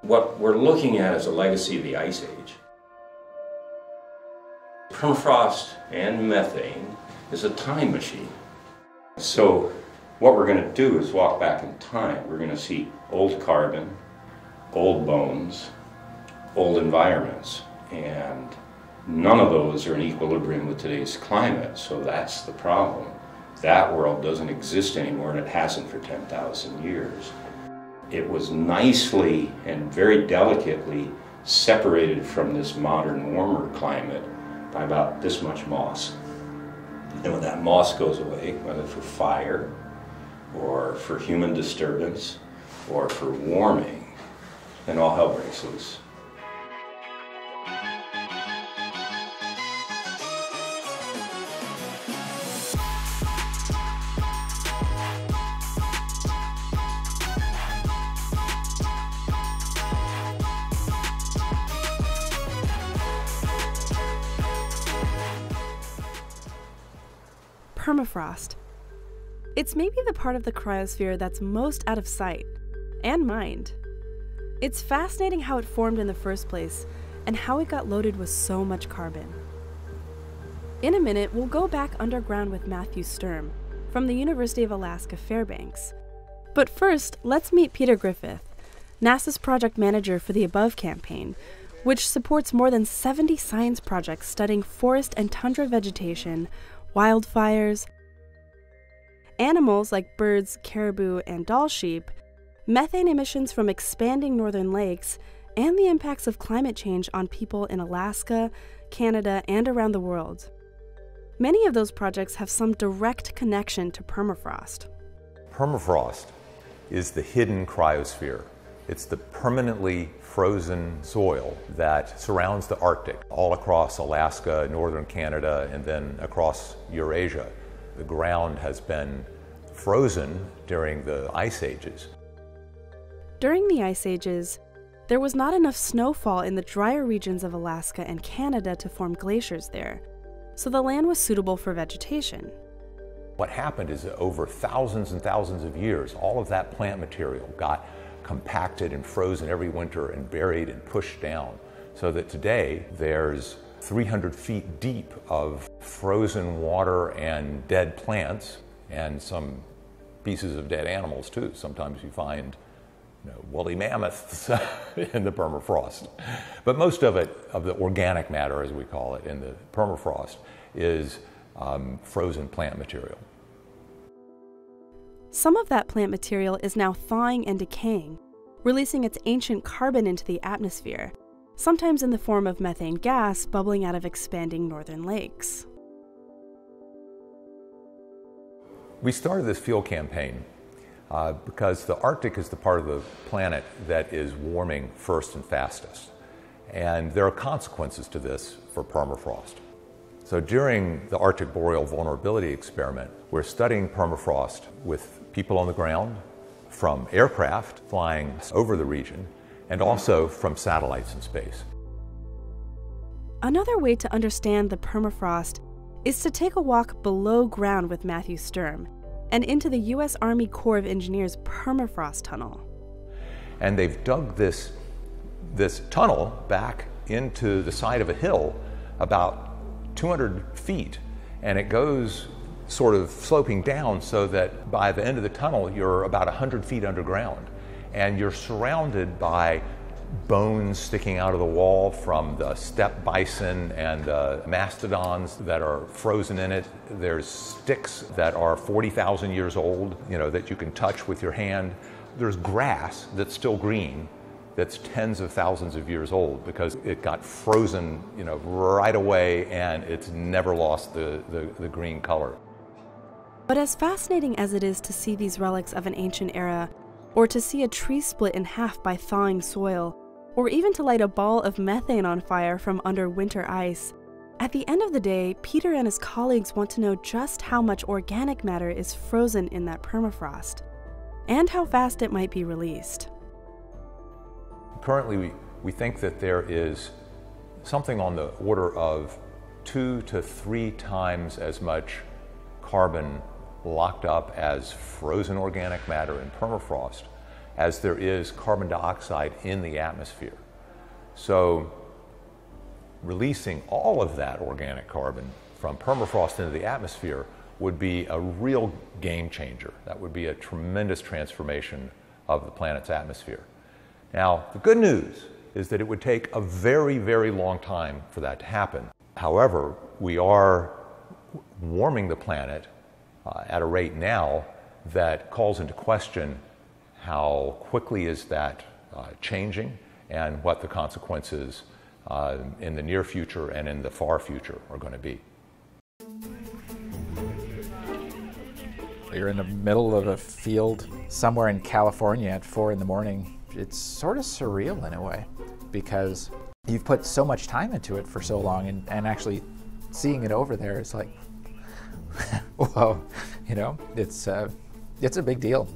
What we're looking at is a legacy of the Ice Age. Permafrost and methane is a time machine. So what we're going to do is walk back in time. We're going to see old carbon, old bones, old environments, and none of those are in equilibrium with today's climate, so that's the problem. That world doesn't exist anymore, and it hasn't for 10,000 years. It was nicely and very delicately separated from this modern warmer climate by about this much moss. And when that moss goes away, whether for fire or for human disturbance or for warming, then all hell breaks loose. Permafrost. It's maybe the part of the cryosphere that's most out of sight and mind. It's fascinating how it formed in the first place and how it got loaded with so much carbon. In a minute, we'll go back underground with Matthew Sturm from the University of Alaska Fairbanks. But first, let's meet Peter Griffith, NASA's project manager for the Above campaign, which supports more than 70 science projects studying forest and tundra vegetation, wildfires, animals like birds, caribou, and Dall sheep, methane emissions from expanding northern lakes, and the impacts of climate change on people in Alaska, Canada, and around the world. Many of those projects have some direct connection to permafrost. Permafrost is the hidden cryosphere. It's the permanently frozen soil that surrounds the Arctic, all across Alaska, northern Canada, and then across Eurasia. The ground has been frozen during the ice ages. During the ice ages, there was not enough snowfall in the drier regions of Alaska and Canada to form glaciers there, so the land was suitable for vegetation. What happened is that over thousands and thousands of years, all of that plant material got compacted and frozen every winter and buried and pushed down, so that today there's 300 feet deep of frozen water and dead plants and some pieces of dead animals too. Sometimes you find woolly mammoths in the permafrost. But most of it, of the organic matter as we call it in the permafrost, is frozen plant material. Some of that plant material is now thawing and decaying, releasing its ancient carbon into the atmosphere, sometimes in the form of methane gas bubbling out of expanding northern lakes. We started this field campaign because the Arctic is the part of the planet that is warming first and fastest. And there are consequences to this for permafrost. So during the Arctic Boreal Vulnerability Experiment, we're studying permafrost with people on the ground, from aircraft flying over the region, and also from satellites in space. Another way to understand the permafrost is to take a walk below ground with Matthew Sturm and into the U.S. Army Corps of Engineers Permafrost Tunnel. And they've dug this tunnel back into the side of a hill about 200 feet, and it goes sort of sloping down so that by the end of the tunnel you're about 100 feet underground, and you're surrounded by bones sticking out of the wall from the steppe bison and the mastodons that are frozen in it. There's sticks that are 40,000 years old, that you can touch with your hand. There's grass that's still green, that's tens of thousands of years old because it got frozen, right away, and it's never lost the green color. But as fascinating as it is to see these relics of an ancient era, or to see a tree split in half by thawing soil, or even to light a ball of methane on fire from under winter ice, at the end of the day, Peter and his colleagues want to know just how much organic matter is frozen in that permafrost, and how fast it might be released. Currently, we think that there is something on the order of 2 to 3 times as much carbon locked up as frozen organic matter in permafrost as there is carbon dioxide in the atmosphere. So releasing all of that organic carbon from permafrost into the atmosphere would be a real game changer. That would be a tremendous transformation of the planet's atmosphere. Now, the good news is that it would take a very, very long time for that to happen. However, we are warming the planet at a rate now that calls into question how quickly is that changing and what the consequences in the near future and in the far future are going to be. You're in the middle of a field somewhere in California at 4 in the morning. It's sort of surreal in a way, because you've put so much time into it for so long, and actually seeing it over there is like, whoa, you know, it's a big deal.